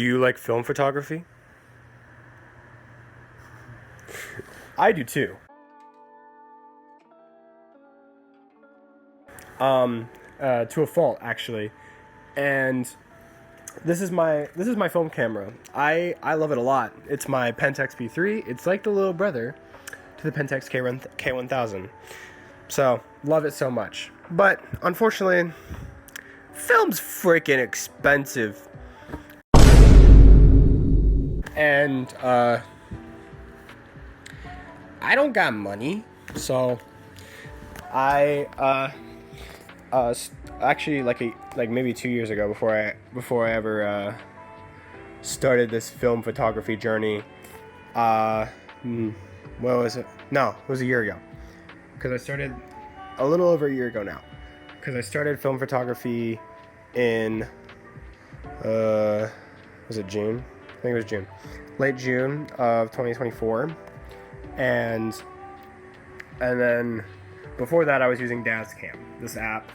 you like film photography? I do too. To a fault, actually. And this is my film camera. I love it a lot. It's my Pentax P3. It's like the little brother to the Pentax K1000. So, love it so much. But unfortunately, film's freaking expensive. And I don't got money, so I actually like maybe 2 years ago before I ever started this film photography journey. What was it? No, it was a year ago. Because I started a little over a year ago now. Because I started film photography in was it June? I think it was June, late June of 2024, and then before that I was using DazCam, this app.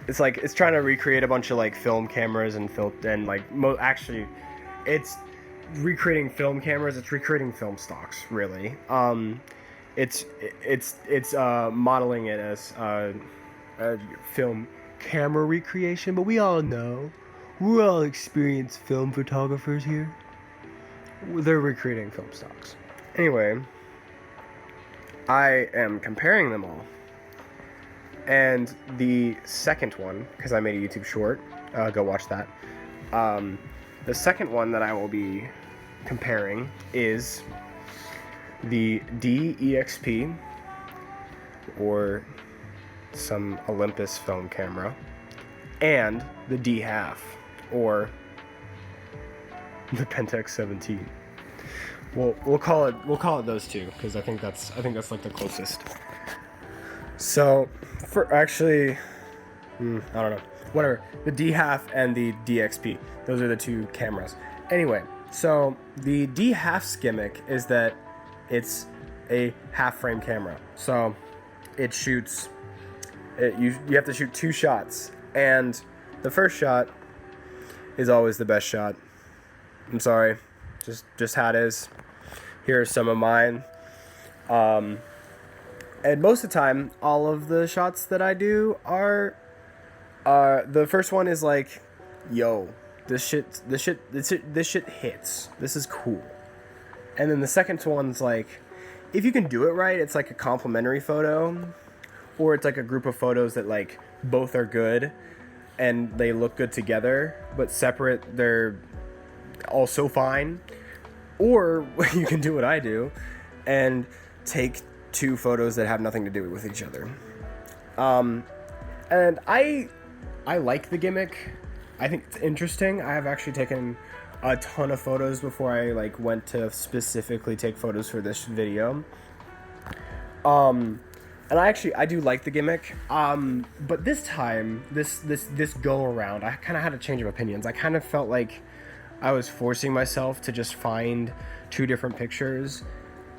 It's trying to recreate a bunch of like film cameras and actually it's recreating film cameras. It's recreating film stocks, really. It's modeling it as a film camera recreation, but we all know we're all experienced film photographers here. They're recreating film stocks. Anyway, I am comparing them all. And the second one, because I made a YouTube short, go watch that. The second one that I will be comparing is the DEXP, or some Olympus film camera, and the D-Half, or the Pentax 17. We'll call it those two, because I think that's like the closest. So, for actually, I don't know, whatever, the D-Half and the DXP, those are the two cameras. Anyway, so the D-Half's gimmick is that it's a half-frame camera. So it shoots, you have to shoot two shots, and the first shot is always the best shot. I'm sorry, just how it is. Here are some of mine. And most of the time, all of the shots that I do are, the first one is like, yo, this shit hits. This is cool. And then the second one's like, if you can do it right, it's like a complimentary photo, or it's like a group of photos that like both are good and they look good together, but separate they're also fine. Or you can do what I do and take two photos that have nothing to do with each other. And I like the gimmick. I think it's interesting. I have actually taken a ton of photos before I like went to specifically take photos for this video. And I do like the gimmick. But this time, this go around, I kind of had a change of opinions. I kind of felt like I was forcing myself to just find two different pictures.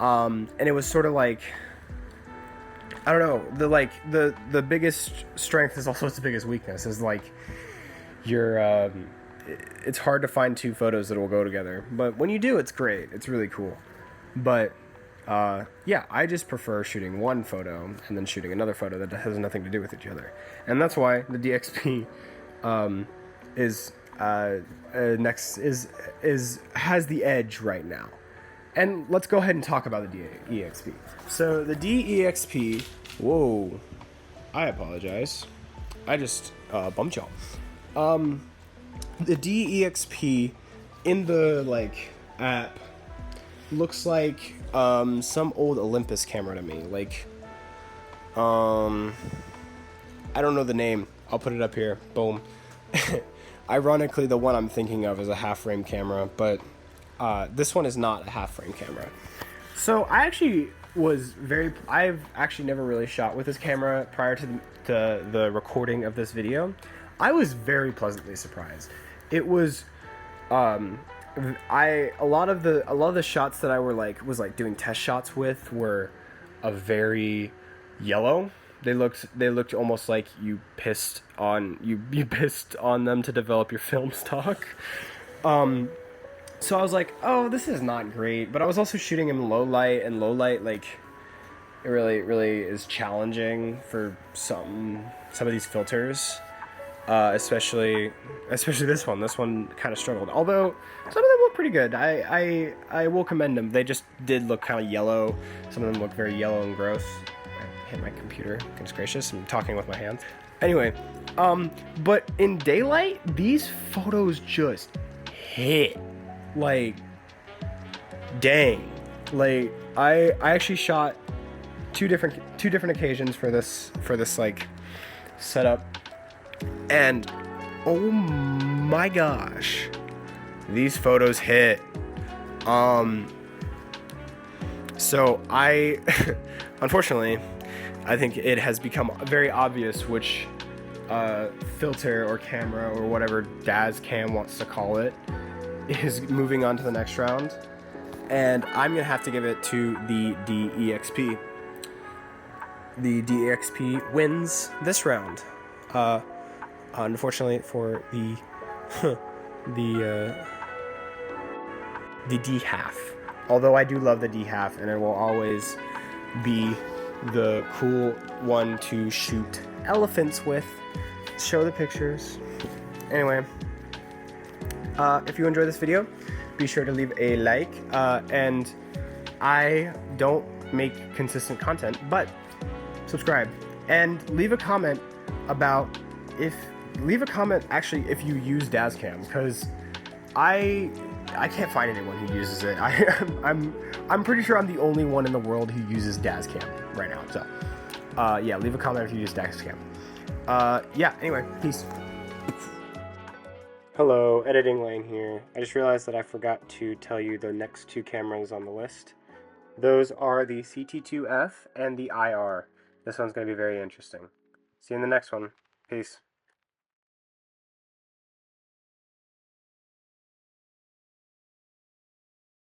And it was sort of like, I don't know, the biggest strength is also its biggest weakness, is like it's hard to find two photos that will go together, but when you do, it's great. It's really cool. But yeah, I just prefer shooting one photo and then shooting another photo that has nothing to do with each other, and that's why the DXP has the edge right now. And let's go ahead and talk about the DEXP. So the DEXP, whoa, I apologize. I just bumped y'all. The DEXP in the like app looks like some old Olympus camera to me. Like, I don't know the name. I'll put it up here. Boom. Ironically, the one I'm thinking of is a half-frame camera, but this one is not a half-frame camera. So I've actually never really shot with this camera prior to the recording of this video. I was very pleasantly surprised. It was, a lot of the shots that I was doing test shots with were a very yellow, They looked almost like you pissed on them to develop your film stock. Um, so I was like, oh, this is not great. But I was also shooting in low light, and low light, like, it really is challenging for some of these filters, especially this one. This one kind of struggled. Although some of them look pretty good. I will commend them. They just did look kind of yellow. Some of them look very yellow and gross. I hit my computer. Goodness gracious! I'm talking with my hands. Anyway, but in daylight, these photos just hit. Like, dang. Like, I actually shot two different occasions for this like setup, and oh my gosh, these photos hit. So I unfortunately, I think it has become very obvious which filter or camera or whatever Daz Cam wants to call it is moving on to the next round, and I'm gonna have to give it to the DEXP. The DEXP wins this round. Unfortunately for the the D half. Although I do love the D half, and it will always be the cool one to shoot elephants with. Show the pictures. Anyway, if you enjoy this video, be sure to leave a like. And I don't make consistent content, but subscribe and leave a comment about leave a comment actually if you use Dazcam, because I can't find anyone who uses it. I'm pretty sure I'm the only one in the world who uses Dazcam right now. So yeah, leave a comment if you use Dazcam. Yeah, anyway, peace. Hello, Editing Lane here. I just realized that I forgot to tell you the next two cameras on the list. Those are the CT2F and the IR. This one's going to be very interesting. See you in the next one. Peace.